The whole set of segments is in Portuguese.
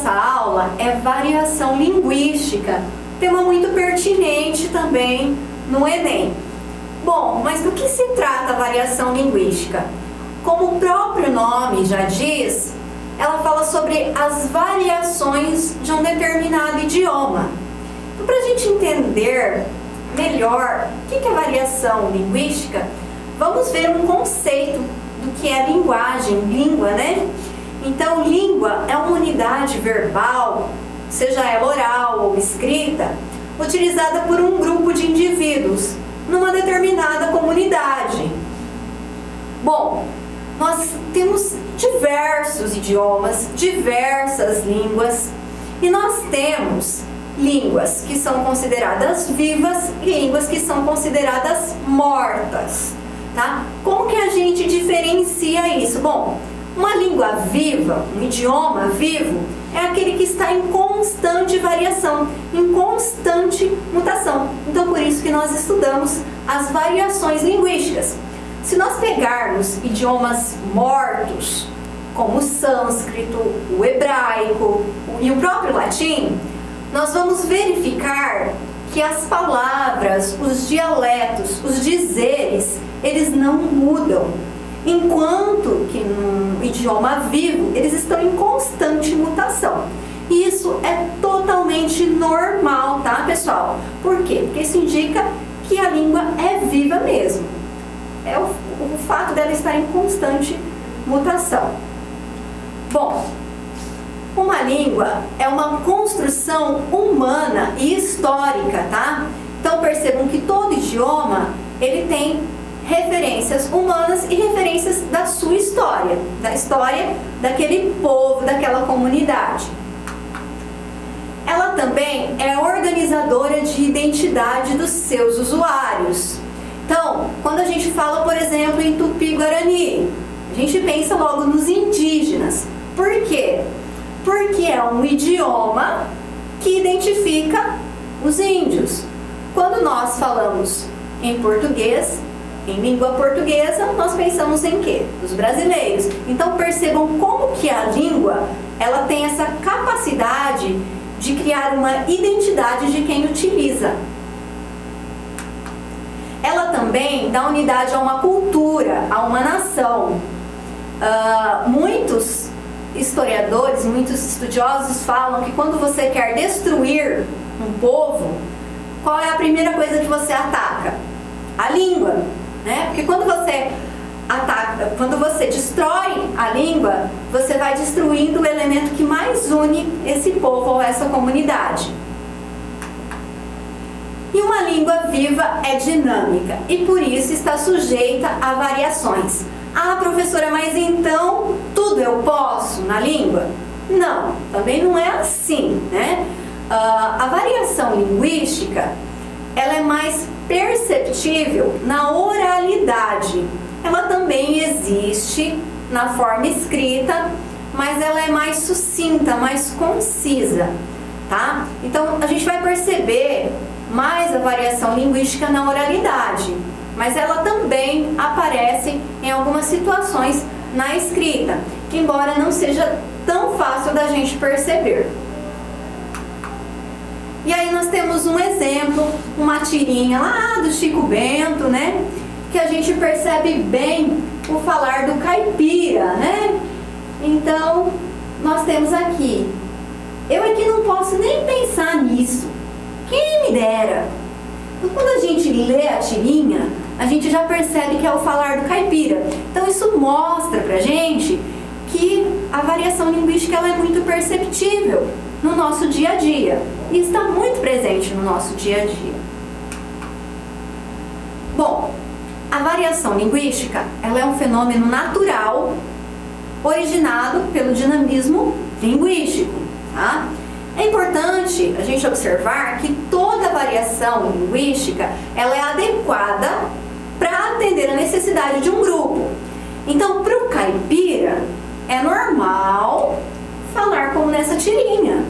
nossa aula é variação linguística, tema muito pertinente também no Enem. Bom, mas do que se trata a variação linguística? Como o próprio nome já diz, ela fala sobre as variações de um determinado idioma. Então, para a gente entender melhor o que é variação linguística, vamos ver um conceito do que é linguagem, língua, né? Então, língua é uma unidade verbal, seja ela oral ou escrita, utilizada por um grupo de indivíduos numa determinada comunidade. Bom, nós temos diversos idiomas, diversas línguas, e nós temos línguas que são consideradas vivas e línguas que são consideradas mortas, tá? Como que a gente diferencia isso? Bom, uma língua viva, um idioma vivo, é aquele que está em constante variação, em constante mutação. Então, por isso que nós estudamos as variações linguísticas. Se nós pegarmos idiomas mortos, como o sânscrito, o hebraico e o próprio latim, nós vamos verificar que as palavras, os dialetos, os dizeres, eles não mudam. Enquanto que no idioma vivo, eles estão em constante mutação. E isso é totalmente normal, tá, pessoal? Por quê? Porque isso indica que a língua é viva mesmo. É o fato dela estar em constante mutação. Bom, uma língua é uma construção humana e histórica, tá? Então percebam que todo idioma, ele tem referências humanas e referências da sua história, da história daquele povo, daquela comunidade. Ela também é organizadora de identidade dos seus usuários. Então, quando a gente fala, por exemplo, em Tupi-Guarani, a gente pensa logo nos indígenas. Por quê? Porque é um idioma que identifica os índios. Quando nós falamos em português, em língua portuguesa, nós pensamos em quê? Os brasileiros. Então percebam como que a língua, ela tem essa capacidade de criar uma identidade de quem utiliza. Ela também dá unidade a uma cultura, a uma nação. Muitos historiadores, muitos estudiosos falam que quando você quer destruir um povo, qual é a primeira coisa que você ataca? A língua, né? Porque quando você ataca, quando você destrói a língua, você vai destruindo o elemento que mais une esse povo ou essa comunidade. E uma língua viva é dinâmica e por isso está sujeita a variações. Ah, professora, mas então tudo eu posso na língua? Não, também não é assim, né? A variação linguística, ela é mais perceptível na oralidade. Ela também existe na forma escrita, mas ela é mais sucinta, mais concisa, tá? Então, a gente vai perceber mais a variação linguística na oralidade, mas ela também aparece em algumas situações na escrita, embora não seja tão fácil da gente perceber. E aí nós temos um exemplo, uma tirinha lá do Chico Bento, né? Que a gente percebe bem o falar do caipira, né? Então, nós temos aqui. Eu aqui não posso nem pensar nisso. Quem me dera. Então, quando a gente lê a tirinha, a gente já percebe que é o falar do caipira. Então, isso mostra pra gente que a variação linguística ela é muito perceptível no nosso dia a dia e está muito presente no nosso dia a dia. Bom, a variação linguística ela é um fenômeno natural originado pelo dinamismo linguístico, tá? É importante a gente observar que toda variação linguística ela é adequada para atender a necessidade de um grupo. Então, para o caipira, é normal falar como nessa tirinha.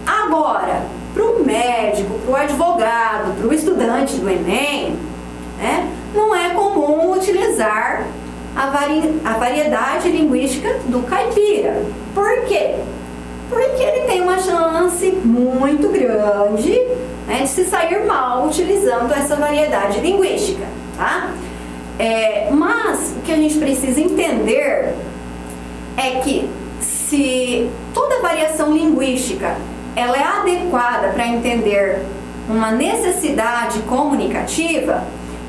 Agora, para o médico, para o advogado, para o estudante do Enem, né, não é comum utilizar a variedade linguística do caipira. Por quê? porque ele tem uma chance muito grande, né, de se sair mal utilizando essa variedade linguística, tá? Mas o que a gente precisa entender é que se toda variação linguística ela é adequada para entender uma necessidade comunicativa,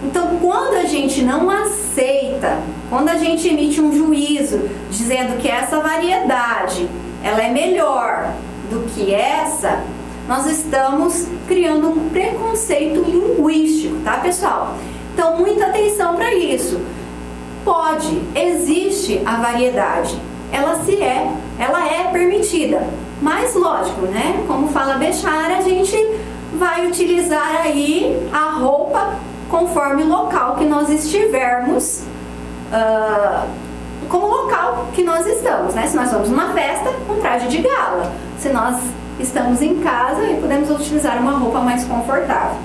então quando a gente não aceita, quando a gente emite um juízo dizendo que essa variedade ela é melhor do que essa, nós estamos criando um preconceito linguístico, tá, pessoal? Então, muita atenção para isso. Existe a variedade, ela é permitida, mas lógico, né? Como fala Bechara, a gente vai utilizar aí a roupa conforme o local que nós estivermos, como local que nós estamos, né? Se nós vamos numa festa, um traje de gala. Se nós estamos em casa, podemos utilizar uma roupa mais confortável.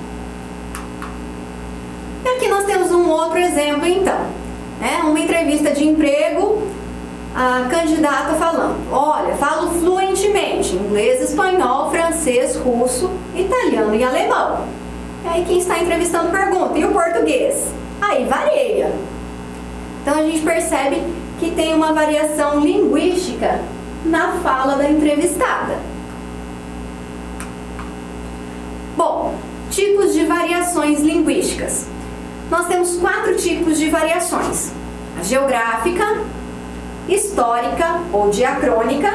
E aqui nós temos um outro exemplo, então. Uma entrevista de emprego, a candidata falando: olha, falo fluentemente inglês, espanhol, francês, russo, italiano e alemão. E aí quem está entrevistando pergunta: e o português? Aí varia. Então a gente percebe que tem uma variação linguística na fala da entrevistada. Bom, tipos de variações linguísticas. Nós temos 4 tipos de variações: a geográfica, histórica ou diacrônica,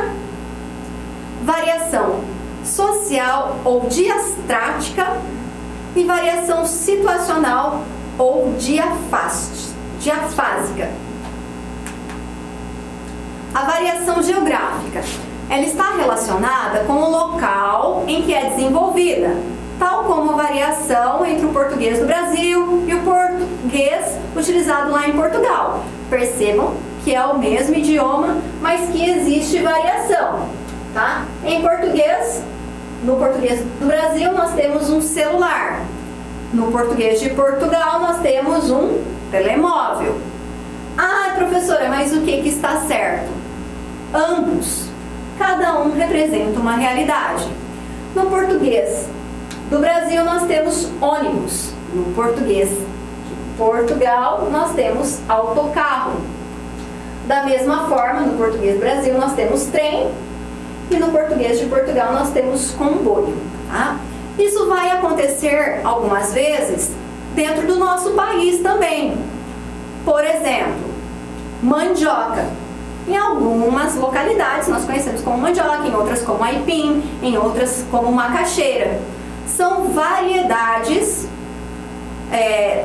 variação social ou diastrática e variação situacional ou diafásica. A variação geográfica, ela está relacionada com o local em que é desenvolvida, tal como a variação entre o português do Brasil e o português utilizado lá em Portugal. Percebam que é o mesmo idioma, mas que existe variação, tá? Em português, no português do Brasil, nós temos um celular. No português de Portugal, nós temos um telemóvel. Ah, professora, mas o que está certo? Ambos. Cada um representa uma realidade. No português do Brasil, nós temos ônibus. No português de Portugal, nós temos autocarro. Da mesma forma, no português do Brasil, nós temos trem. E no português de Portugal, nós temos comboio. Tá? Isso vai acontecer algumas vezes dentro do nosso país também. Por exemplo, mandioca. Em algumas localidades nós conhecemos como mandioca, em outras como aipim, em outras como macaxeira. São variedades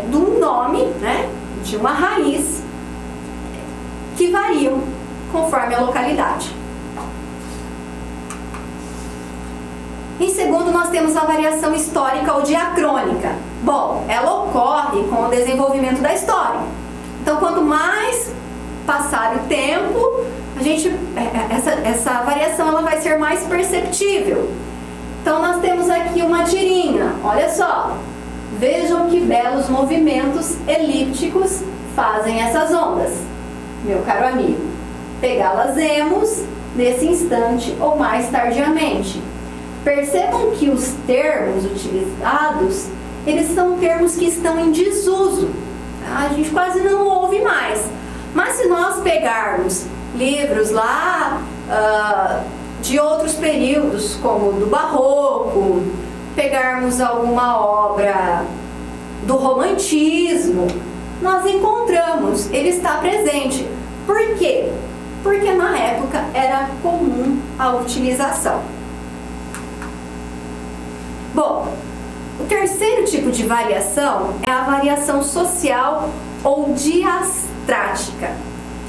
do nome, né, de uma raiz que variam conforme a localidade. Em segundo, nós temos a variação histórica ou diacrônica. Bom, ela ocorre com o desenvolvimento da história. Então, quanto mais passar o tempo, essa variação ela vai ser mais perceptível. Então, nós temos aqui uma tirinha. Olha só. Vejam que belos movimentos elípticos fazem essas ondas. Meu caro amigo, pegá-las-emos nesse instante ou mais tardiamente. Percebam que os termos utilizados, eles são termos que estão em desuso. A gente quase não ouve mais. Mas se nós pegarmos livros lá de outros períodos, como do Barroco, pegarmos alguma obra do Romantismo, nós encontramos, ele está presente. Por quê? Porque na época era comum a utilização. Bom, o terceiro tipo de variação é a variação social ou diastrática.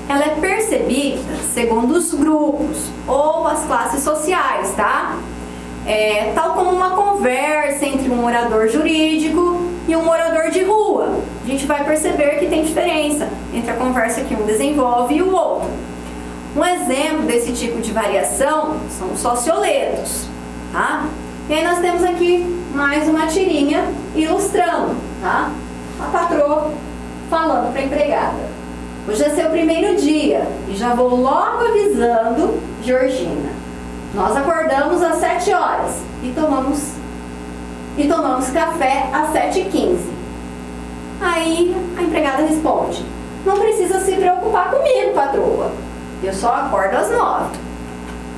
Ela é percebida segundo os grupos ou as classes sociais, tá? Tal como uma conversa entre um orador jurídico e um morador de rua. A gente vai perceber que tem diferença entre a conversa que um desenvolve e o outro. Um exemplo desse tipo de variação são os socioletos, tá? E aí nós temos aqui mais uma tirinha ilustrando, tá? A patroa falando para a empregada: hoje é seu primeiro dia e já vou logo avisando, Georgina, nós acordamos às 7 horas e tomamos café às 7h15. Aí a empregada responde: não precisa se preocupar comigo, patroa, eu só acordo às 9.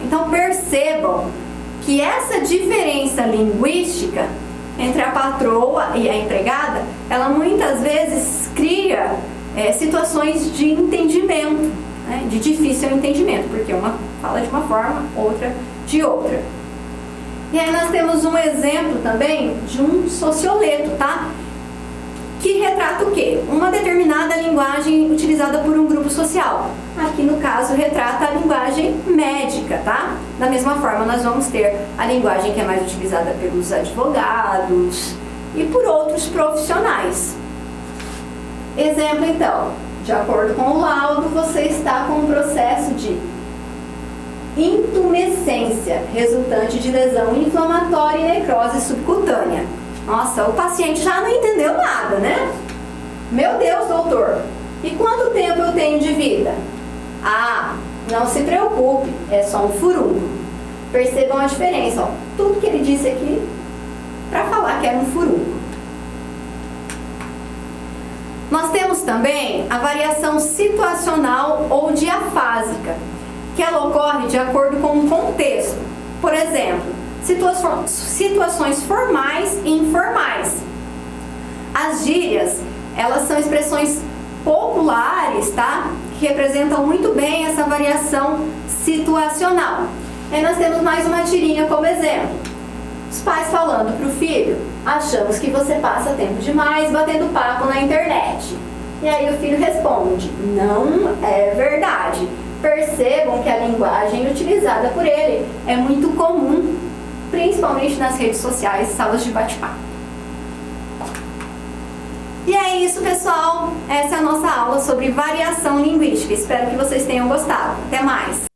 Então percebam que essa diferença linguística entre a patroa e a empregada, ela muitas vezes cria situações de entendimento, né, de difícil entendimento, porque uma fala de uma forma, outra de outra. E aí nós temos um exemplo também de um socioleto, tá? Que retrata o quê? Uma determinada linguagem utilizada por um grupo social. Aqui no caso retrata a linguagem médica, tá? Da mesma forma nós vamos ter a linguagem que é mais utilizada pelos advogados e por outros profissionais. Exemplo então, de acordo com o laudo, você está com um processo de intumescência, resultante de lesão inflamatória e necrose subcutânea. Nossa, o paciente já não entendeu nada, né? Meu Deus, doutor, e quanto tempo eu tenho de vida? Ah, não se preocupe, é só um furúnculo. Percebam a diferença, ó. Tudo que ele disse aqui para falar que era um furúnculo. Nós temos também a variação situacional ou diafásica, que ela ocorre de acordo com o contexto. Por exemplo, situações formais e informais. As gírias, elas são expressões populares, tá? Que representam muito bem essa variação situacional. Aí nós temos mais uma tirinha como exemplo. Os pais falando para o filho: achamos que você passa tempo demais batendo papo na internet. E aí o filho responde: não é verdade. Percebam que a linguagem utilizada por ele é muito comum, principalmente nas redes sociais, salas de bate-papo. E é isso, pessoal. Essa é a nossa aula sobre variação linguística. Espero que vocês tenham gostado. Até mais!